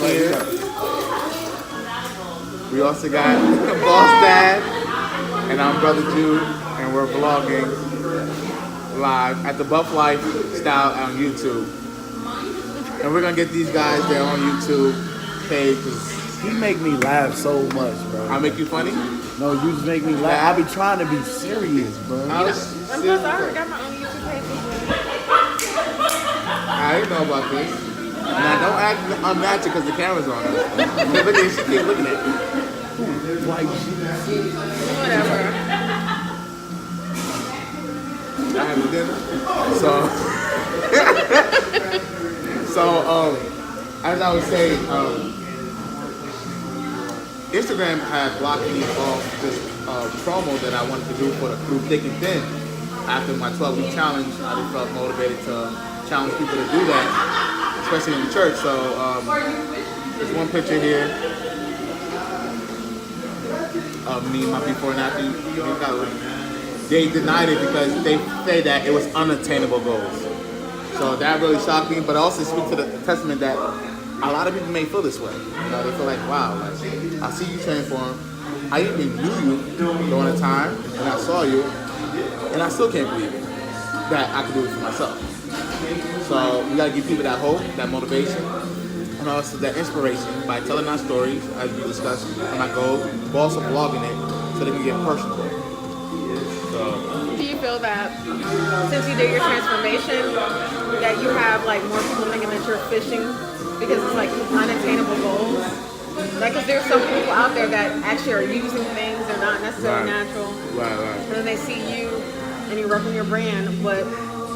here. We also got Boss Dad, and I'm Brother Jude, and we're vlogging live at the BUFFLIFESTYL on YouTube. And we're gonna get these guys their own YouTube page. He make me laugh so much, bro. I make you funny? No, you just make me laugh. I be trying to be serious, bro. And plus, I already got my own YouTube page. I didn't know about this. Now don't act unnatural because the camera's on us. Look at she keep looking at me. Like, Whatever. I have dinner. So as I was saying, Instagram had blocked me off this promo that I wanted to do for the Through Thick and Thin. After my 12-week challenge, I just felt motivated to challenge people to do that, especially in the church. So there's one picture here of me, my before and after. They denied it because they say that it was unattainable goals. So that really shocked me, but also speaks to the testament that a lot of people may feel this way. You know, they feel like, wow, like, I see you train for him. I even knew you during the time, and I saw you, and I still can't believe it, that I could do it for myself. So we gotta give people that hope, that motivation, and also that inspiration by telling our stories, as we discussed, and our goals, but also vlogging it so they can get personal. So, Do you feel that since you did your transformation, that you have like more people thinking that you're fishing because it's like unattainable goals? Like, cause there's some people out there that actually are using things that are not necessarily natural. Right. And then they see you and you're repping your brand, but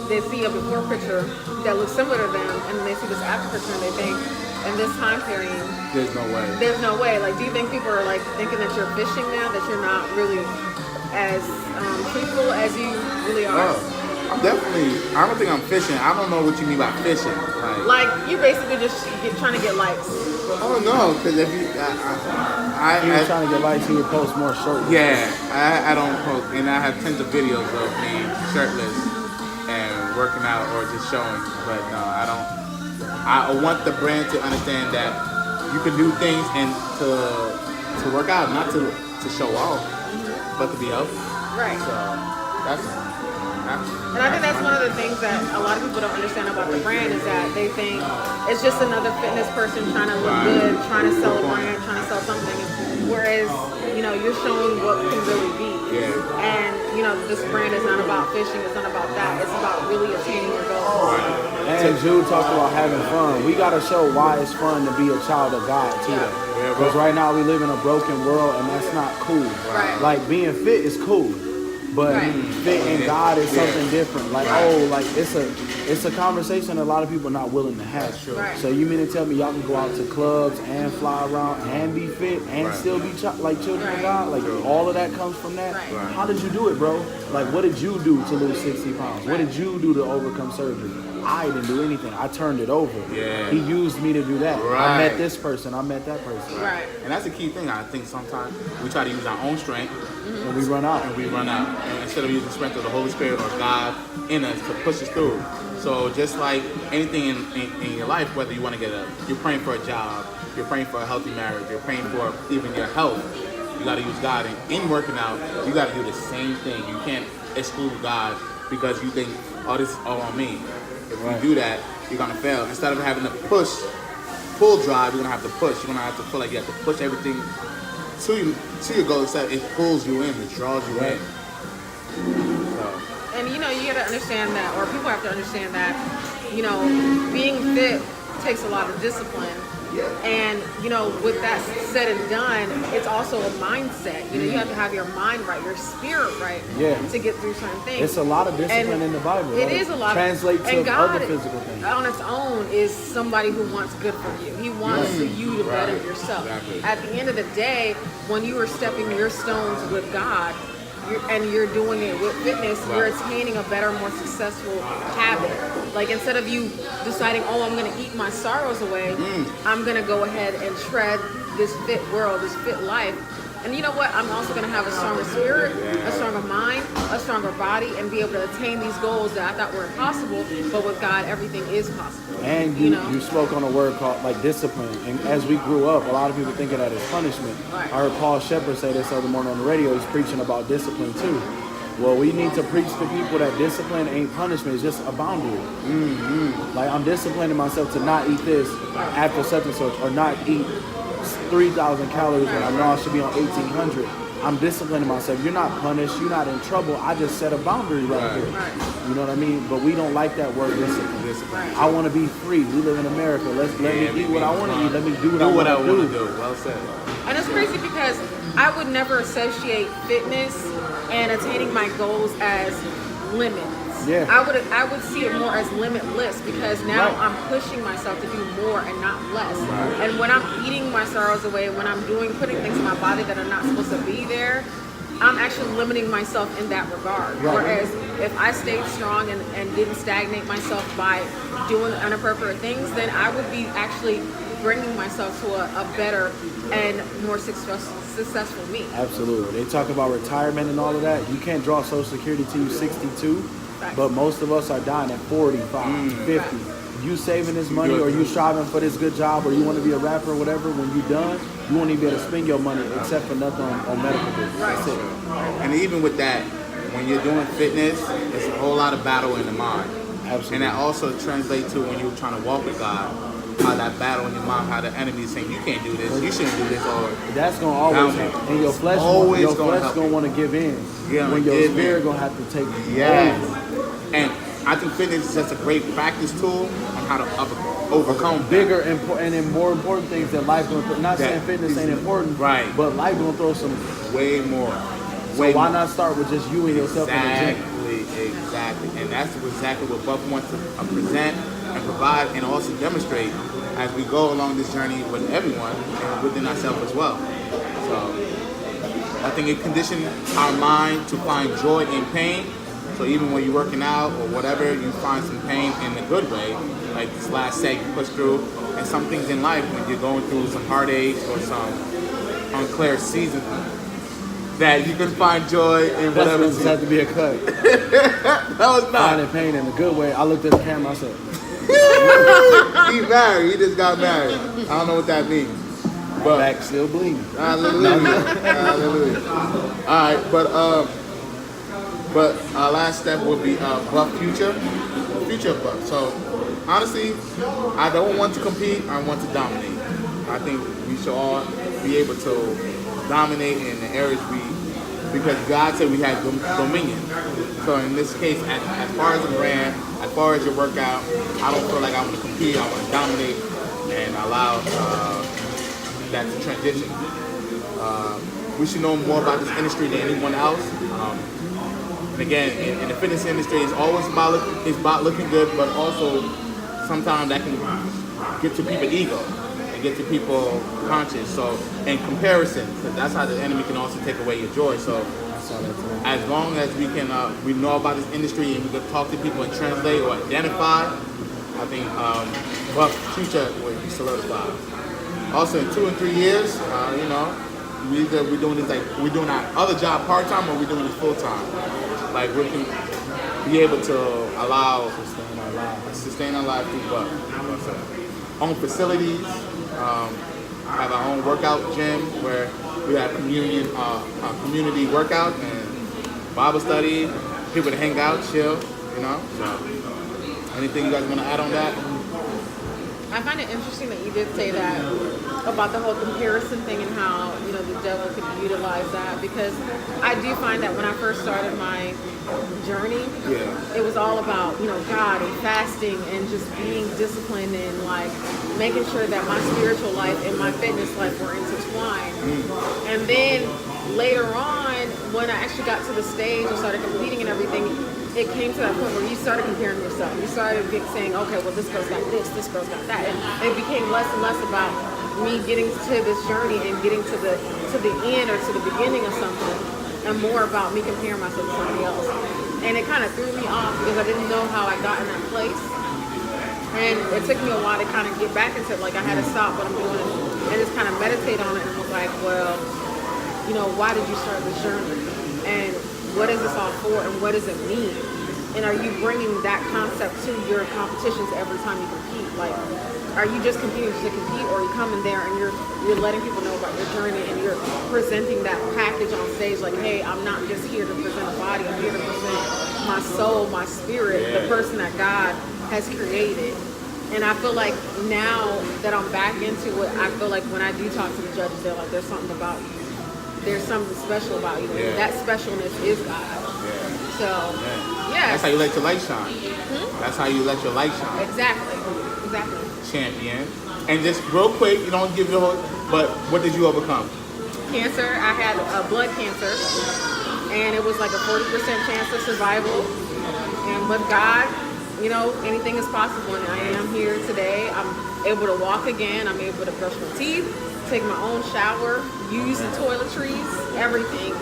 they see a before picture that looks similar to them, and then they see this after picture and they think, in this time period, there's no way. There's no way. Like, do you think people are like thinking that you're fishing now, that you're not really as truthful as you really are? I'm definitely. I don't think I'm fishing. I don't know what you mean by fishing. Like you basically just trying to get likes. Oh no, because if you, you're trying to get likes, you would post more shirtless. Yeah, I don't post, and I have tons of videos of me shirtless and working out or just showing. But no, I don't. I want the brand to understand that you can do things and to work out, not to show off, but to be healthy. Right. So that's. And I think that's one of the things that a lot of people don't understand about the brand is that they think it's just another fitness person trying to look good, trying to sell a brand, trying to sell something. Whereas, you know, you're showing what can really be. Yeah. And, you know, this brand is not about fishing, it's not about that. It's about really attaining your goals. And Jude talked about having fun. We got to show why it's fun to be a child of God, too. Yeah. Because right now we live in a broken world, and that's not cool. Right. Like, being fit is cool. But fit in God is something different. Like, it's a conversation a lot of people are not willing to have. Right. So you mean to tell me y'all can go out to clubs and fly around and be fit and still be like children of God? Like, all of that comes from that? Right. How did you do it, bro? Like, what did you do to lose 60 pounds? What did you do to overcome surgery? I didn't do anything. I turned it over. Yeah. He used me to do that. Right. I met this person. I met that person. Right. And that's the key thing. I think sometimes we try to use our own strength. And we run out. And instead of using the strength of the Holy Spirit or God in us to push us through. So just like anything in your life, whether you want to you're praying for a job, you're praying for a healthy marriage, you're praying for even your health, you got to use God. And in working out, you got to do the same thing. You can't exclude God because you think, oh, this is all on me. If you do that, you're going to fail. Instead of having to pull drive, you're going to have to push. You're going to have to feel like you have to push everything to your goal, except it pulls you in, it draws you in. So. And you know, you gotta understand that, or people have to understand that, you know, being fit takes a lot of discipline. And, you know, with that said and done, it's also a mindset. You know, you have to have your mind right, your spirit right to get through certain things. It's a lot of discipline in the Bible. It is a lot. Translate to God, other physical things. on its own, is somebody who wants good for you. He wants you to better yourself. Exactly. At the end of the day, when you are stepping your stones with God, and you're doing it with fitness, you're attaining a better, more successful habit. Like, instead of you deciding, oh, I'm going to eat my sorrows away, I'm going to go ahead and tread this fit world, this fit life. And you know what? I'm also going to have a stronger spirit, a stronger mind, a stronger body, and be able to attain these goals that I thought were impossible. But with God, everything is possible. And you spoke on a word called like discipline. And as we grew up, a lot of people think of that as punishment. Right. I heard Paul Shepard say this other morning on the radio. He's preaching about discipline too. Well, we need to preach to people that discipline ain't punishment. It's just a boundary. Like, I'm disciplining myself to not eat this after such and such, or not eat 3,000 calories when I know I should be on 1,800. I'm disciplining myself. You're not punished. You're not in trouble. I just set a boundary right here. Right. You know what I mean? But we don't like that word discipline. Right. I want to be free. We live in America. Let me eat what I want to eat. Let me do what I want to do. Well said. And it's crazy because I would never associate fitness and attaining my goals as limits. Yeah. I would see it more as limitless because now I'm pushing myself to do more and not less. And when I'm eating my sorrows away, when I'm putting things in my body that are not supposed to be there, I'm actually limiting myself in that regard. Right. Whereas if I stayed strong and didn't stagnate myself by doing inappropriate things, then I would be actually bringing myself to a better and more successful me. Absolutely. They talk about retirement and all of that. You can't draw Social Security till you're 62, but most of us are dying at 45, 50. You saving this money or you striving for this good job or you want to be a rapper or whatever, when you're done, you won't even be able to spend your money except for nothing on medical bills. That's it. And even with that, when you're doing fitness, it's a whole lot of battle in the mind. Absolutely. And that also translates to when you're trying to walk with God, how that battle in your mind, how the enemy is saying, you can't do this, you shouldn't do this, or that's going to always happen. And your flesh going to want to give in. Yeah, when your spirit going to have to take over. And I think fitness is just a great practice tool on how to overcome bigger and more important things that life going to put. Not saying fitness ain't important, right? But life going to throw some way more. So why not start with just you and yourself in the gym? Exactly. And that's exactly what Buff wants to present and provide and also demonstrate as we go along this journey with everyone and within ourselves as well. So I think it conditions our mind to find joy in pain. So even when you're working out or whatever, you find some pain in a good way. Like this last set you push through. And some things in life, when you're going through some heartaches or some unclear season, that you can find joy in whatever. That had to be a cut. That was not. Finding pain in a good way. I looked at the camera, I said, He's married. He just got married. I don't know what that means. But back still bleeding. Hallelujah. Hallelujah. All right, but our last step would be Buff future of Buff. So honestly, I don't want to compete. I want to dominate. I think we should all be able to dominate in the areas because God said we had dominion. So in this case, as far as the brand, as far as your workout, I don't feel like I want to compete. I want to dominate and allow that to transition. We should know more about this industry than anyone else. And again, in the fitness industry, it's always about looking good, but also sometimes that can get to people's ego and get to people conscious. So in comparison, because that's how the enemy can also take away your joy. So as long as we can, we know about this industry and we can talk to people and translate or identify, I think Buff future will be solidified. Also in 2 and 3 years, we're doing this like we're doing our other job part time or we're doing this full time. Like we can be able to allow sustain our life through Buff. Own facilities, have our own workout gym where we have community workout and Bible study, people to hang out, chill, So, anything you guys want to add on that? I find it interesting that you did say that about the whole comparison thing and how, the devil could utilize that, because I do find that when I first started my journey, it was all about, God and fasting and just being disciplined and like making sure that my spiritual life and my fitness life were intertwined. And then later on, when I actually got to the stage and started competing and everything, it came to that point where you started comparing yourself. You started saying, okay, well, this girl's got this girl's got that. And it became less and less about me getting to this journey and getting to the end or to the beginning of something, and more about me comparing myself to somebody else. And it kind of threw me off because I didn't know how I got in that place. And it took me a while to kind of get back into it. Like I had to stop what I'm doing and just kind of meditate on it and was like, well, you know, why did you start this journey? And what is this all for? And what does it mean? And are you bringing that concept to your competitions every time you compete? Like, are you just competing to compete, or are you coming there and you're letting people know about your journey and you're presenting that package on stage? Like, hey, I'm not just here to present a body. I'm here to present my soul, my spirit, the person that God has created. And I feel like now that I'm back into it, I feel like when I do talk to the judges, they're like, there's something about you. There's something special about you. Yeah. That specialness is God. Yeah. So, Yeah. yeah. That's how you let your light shine. That's how you let your light shine. Exactly. Champion. And just real quick, you don't give your whole, but what did you overcome? Cancer. I had blood cancer, and it was like a 40% chance of survival. And with God, you know, anything is possible. And I am here today. I'm able to walk again. I'm able to brush my teeth, take my own shower, use the toiletries, everything.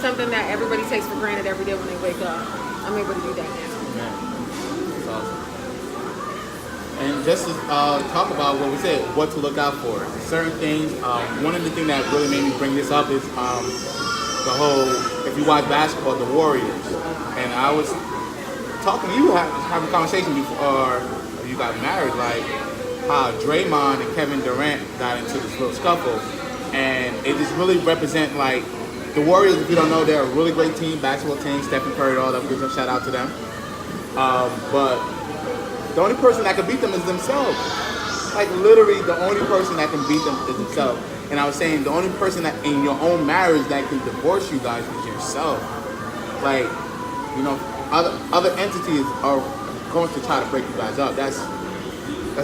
Something that everybody takes for granted every day when they wake up. I'm able to do that now. That's awesome. And just to talk about what we said, what to look out for. Certain things, one of the things that really made me bring this up is the whole, if you watch basketball, the Warriors. And I was talking to you, having a conversation before you got married, like how Draymond and Kevin Durant got into this little scuffle. And it just really represent like, the Warriors, if you don't know, they're a really great team, basketball team, Stephen Curry, all that, give a shout out to them. But the only person that can beat them is themselves. Like literally the only person that can beat them is themselves. And I was saying the only person that in your own marriage that can divorce you guys is yourself. Like, you know, other entities are going to try to break you guys up. That's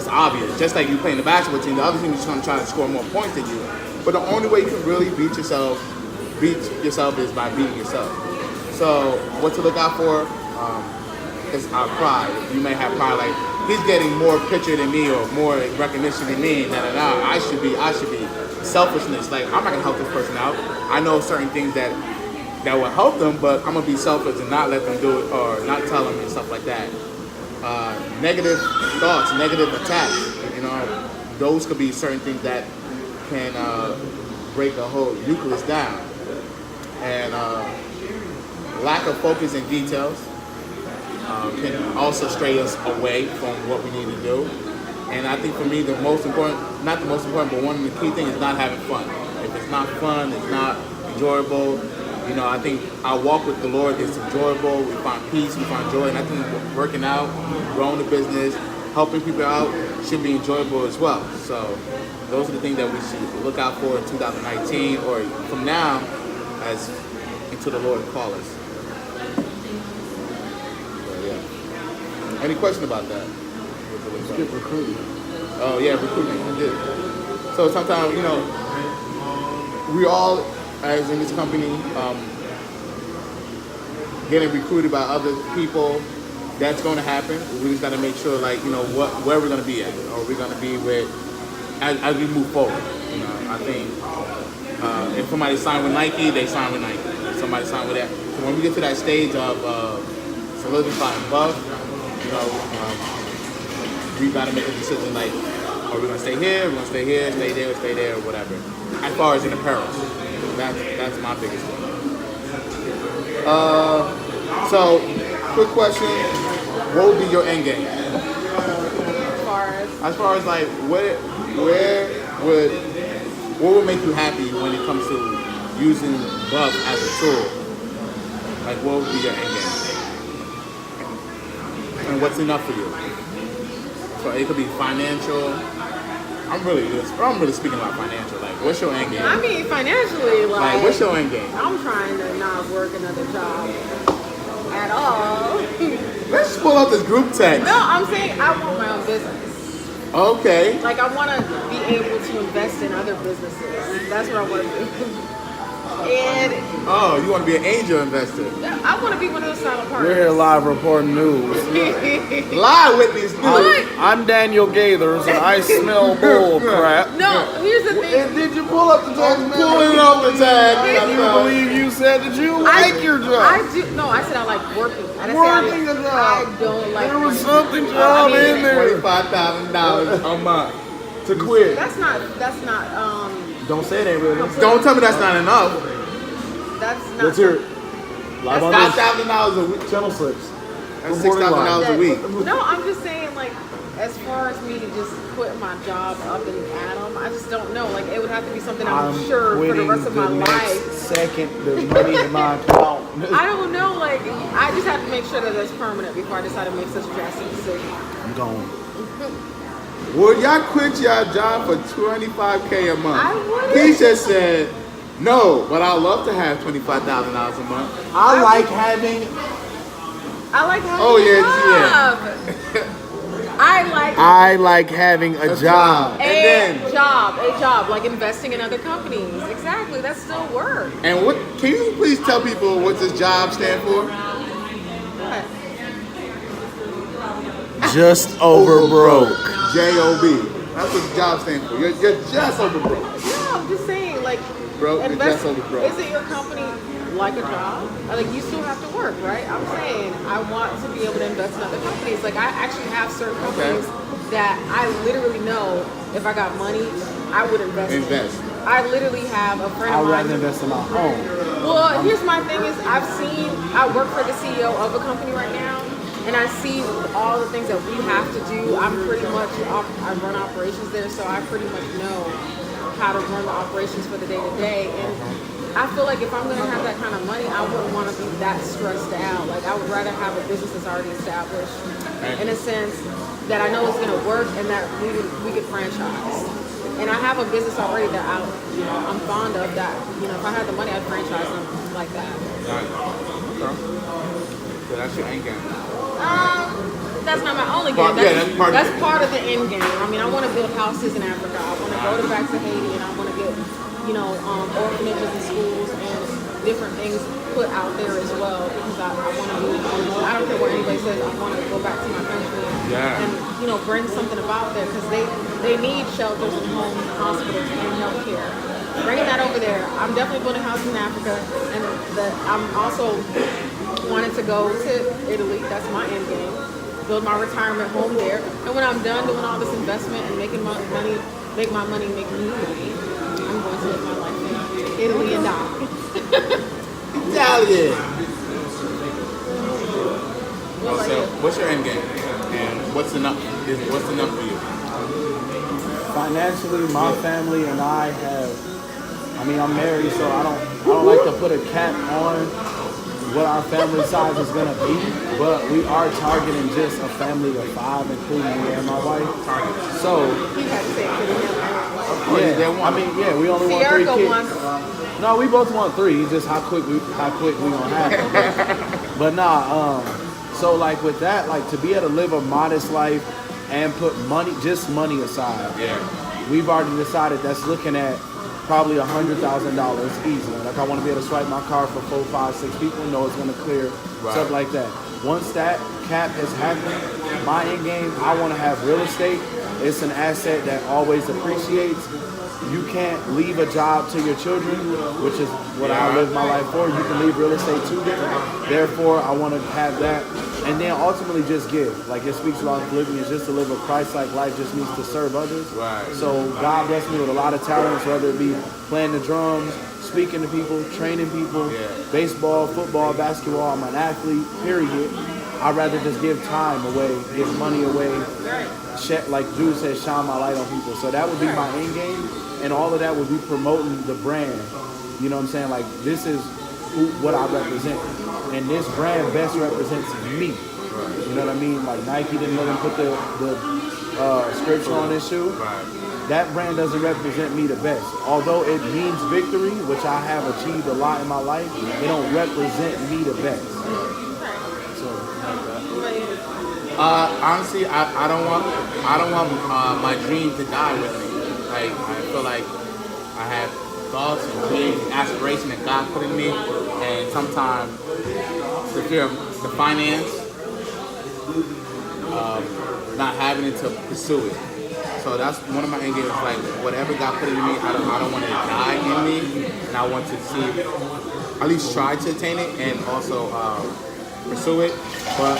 obvious. Just like you playing the basketball team, the other team is going to try to score more points than you. But the only way you can really beat yourself is by beating yourself. So what to look out for is our pride. You may have pride like, he's getting more picture than me or more recognition than me, I should be. Selfishness, like I'm not gonna help this person out. I know certain things that will help them, but I'm gonna be selfish and not let them do it or not tell them and stuff like that. Negative thoughts, negative attacks, you know, those could be certain things that can break a whole nucleus down. And lack of focus in details can also stray us away from what we need to do. And I think for me, the most important, not the most important, but one of the key things is not having fun. If it's not fun, it's not enjoyable. You know, I think our walk with the Lord is enjoyable. We find peace, we find joy. And I think working out, growing the business, helping people out should be enjoyable as well. So those are the things that we should look out for in 2019 or from now as into the Lord call us. So, yeah. Any question about that? Skip recruiting. Oh yeah, recruiting. I did. So sometimes, you know, we all, as in this company, getting recruited by other people. That's going to happen. We just got to make sure, like, you know, where we're going to be at, or we're going to be with as we move forward. You know, I think if somebody signed with Nike, they sign with Nike. If somebody signed with that. So when we get to that stage of solidifying BUFF, you know, we got to make a decision like, are we going to stay here? We're going to stay here, stay there, or whatever. As far as in apparel, that's my biggest thing. So, quick question: what would be your end game? As far as like, what would make you happy when it comes to using BUFF as a tool? Like, what would be your end game? And what's enough for you? So it could be financial. I'm really speaking about financial. Like, what's your end game? I mean, financially, like what's your end game? I'm trying to not work another job at all. Let's pull up this group text. No, I'm saying I want my own business. Okay. Like, I want to be able to invest in other businesses. That's what I want to do. And you want to be an angel investor? I want to be one of those silent partners. We're here live reporting news. Live with these news. I'm Daniel Gaithers, and I smell bull crap. No, here's the thing. Did you pull up the tag? I'm pulling up the tag. I believe you said that you like your job. I do. No, I said I like working. I didn't Working say a job. I don't like There was working. something job in there. $25,000 a month. To to quit. That's not. Don't say it ain't real. Don't tell me that's not enough. That's not. Let's hear it. Live on this $5,000 a week. channel slips. That's $6,000 a week. No, I'm just saying, like, as far as me to just quit my job up and Adam, I just don't know. Like, it would have to be something I'm sure for the rest of my life. Second, the money in my account. I don't know. Like, I just have to make sure that it's permanent before I decide to make such a drastic decision. I'm going. Would y'all quit your job for $25K a month? I wouldn't. He just said, no, but I'd love to have $25,000 a month. I like having Oh, a yeah, job. I like having a job. And a job, like investing in other companies. Exactly, that's still work. And what? Can you please tell people what this job stand for? What? Just over broke. J-O-B. That's what the job stands for. You're just over broke. No, I'm just saying, like, Broke, you're just over broke. Isn't your company like a job? Like, you still have to work, right? I'm saying I want to be able to invest in other companies. Like, I actually have certain companies that I literally know if I got money, I would invest in. I literally have a friend of mine. I'd rather invest in my home. Well, here's my thing is I work for the CEO of a company right now, and I see all the things that we have to do. I run operations there, so I pretty much know how to run the operations for the day-to-day. And I feel like if I'm going to have that kind of money, I wouldn't want to be that stressed out. Like, I would rather have a business that's already established in a sense that I know it's going to work and that we could franchise. And I have a business already that I'm fond of that. You know, if I had the money, I'd franchise them like that. Okay. So that's your end game. That's not my only game. That's part of the end game. I mean, I want to build houses in Africa. I want to go back to Haiti, and I want to get, orphanages and schools and different things put out there as well, because I want to do. I don't care what anybody says. I want to go back to my country and bring something about there, because they need shelters and homes, and hospitals, and healthcare. Bringing that over there. I'm definitely building houses in Africa, and I'm also wanting to go to Italy. That's my end game. Build my retirement home there, and when I'm done doing all this investment and making my money, make my money, make me money, I'm going to live my life in Italy and die. Italian. So, what's your end game, and what's enough for you? Financially, my family and I'm married, so I don't like to put a cap on what our family size is gonna be, but we are targeting just a family of 5, including me and my wife. So, You had to say we only want 3 Sierra kids. wants. No, we both want 3. It's just how quick we gonna have it. But so like with that, like to be able to live a modest life and put money aside. Yeah. We've already decided that's looking at probably $100,000 easily. Like I want to be able to swipe my card for 4, 5, 6 people, know it's going to clear, stuff like that. Once that cap has happened, my end game, I want to have real estate. It's an asset that always appreciates. You can't leave a job to your children, which is what I live my life for. You can leave real estate to them. Therefore, I want to have that. And then ultimately just give. Like it speaks about Philippians, just to live a Christ-like life just means to serve others. Right. So God blessed me with a lot of talents, whether it be playing the drums, speaking to people, training people, baseball, football, basketball. I'm an athlete, period. I'd rather just give time away, give money away. Like Jude said, shine my light on people. So that would be my end game. And all of that would be promoting the brand. You know what I'm saying? Like this is what I represent. And this brand best represents me. You know what I mean? Like Nike didn't let them put the scripture on this shoe. That brand doesn't represent me the best. Although it means victory, which I have achieved a lot in my life, it don't represent me the best. Honestly, I don't want my dream to die with me. Like I feel like I have thoughts and dreams and aspirations that God put in me, and sometimes the fear of the finance, not having it to pursue it. So that's one of my end games. Like whatever God put in me, I don't want it to die in me, and I want to see at least try to attain it and also pursue it. But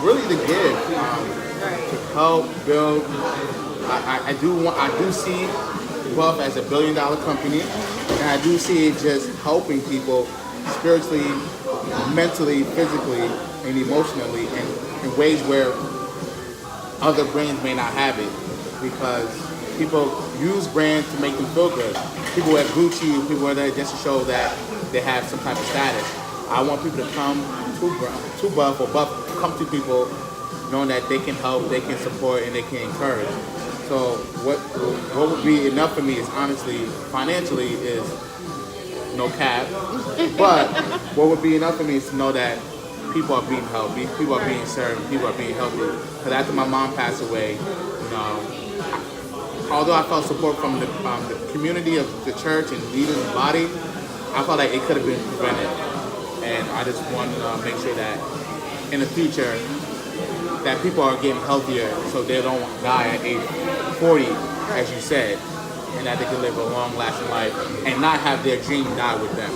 really to give, to help build I do see B.U.F.F as a billion-dollar company, and I do see it just helping people spiritually, mentally, physically, and emotionally in ways where other brands may not have it, because people use brands to make them feel good. People wear Gucci, people wear that just to show that they have some type of status. I want people to come to B.U.F.F or B.U.F.F come to people knowing that they can help, they can support, and they can encourage. So what would be enough for me is honestly, financially, is no cap. But what would be enough for me is to know that people are being helped, people are being served, people are being healthy. Because after my mom passed away, you know, although I felt support from the community of the church and leaders and body, I felt like it could have been prevented. And I just want to make sure that in the future, that people are getting healthier so they don't die at age 40, as you said, and that they can live a long lasting life and not have their dream die with them.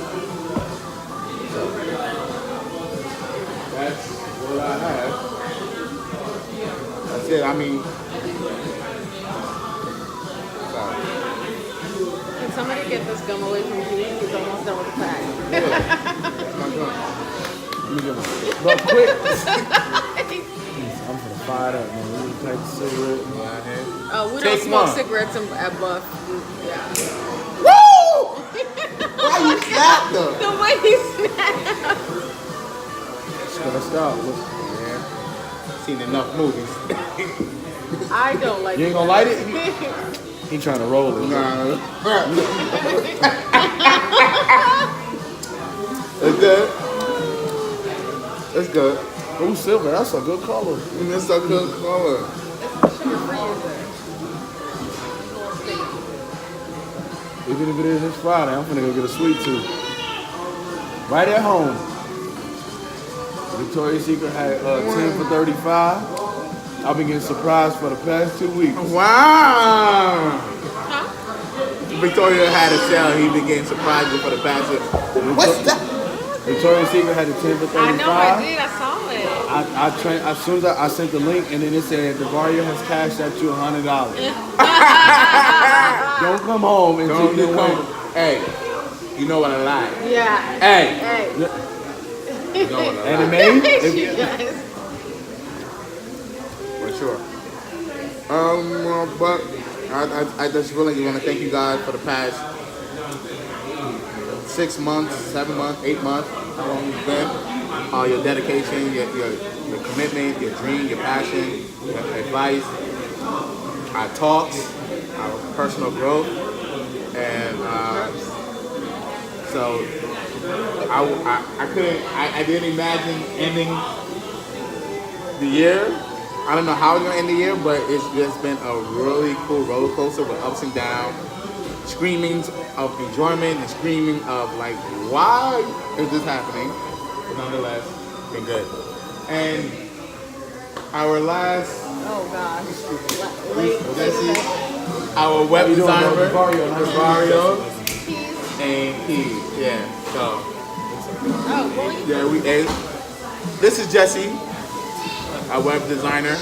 So that's what I have. That's it. I mean, sorry. Can somebody get this gum away from you? He's almost done with the pack. That's my gun. Let me get one. But quick. I'm gonna fire up, man. We can take a cigarette. We Take don't smoke one. cigarettes at B.U.F.F. Yeah. Woo! Why you snap though? The way he snapped. Let's go. Yeah. Seen enough movies. I don't like You ain't gonna light it? He trying to roll it. Nah. It's good. It's good. Ooh, silver. That's a good color. It's a good color. Even if it is this Friday, I'm gonna go get a sweet tooth. Right at home. Victoria's Secret had 10 for $35. I've been getting surprised for the past 2 weeks. Wow. Victoria had a sale. He been getting surprised for the past. What's that? Victoria's Secret had the 10 for $35. I know I did. I saw it. As soon as I sent the link, and then it said Devario has cashed out you $100. Don't come home until you win. Hey, you know what I like. Yeah. Hey. You know what I And it like. made You guys. For sure. But I just really want to thank you guys for the past 6 months, 7 months, 8 months, how long it's been. Your dedication, your commitment, your dream, your passion, your advice, our talks, our personal growth, and so I didn't imagine ending the year. I don't know how it's gonna end the year, but it's just been a really cool roller coaster with ups and downs, screamings of enjoyment and screaming of like, why is this happening? But nonetheless, been good. And our last, Oh gosh. Jesse, our web designer, Devario, and Keith. Yeah. So Oh, boy. yeah, and this is Jesse, our web designer.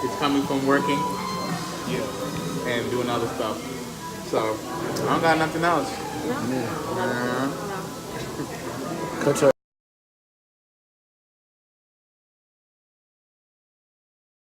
It's coming from working and doing other stuff. So I don't got nothing else. No. Cut your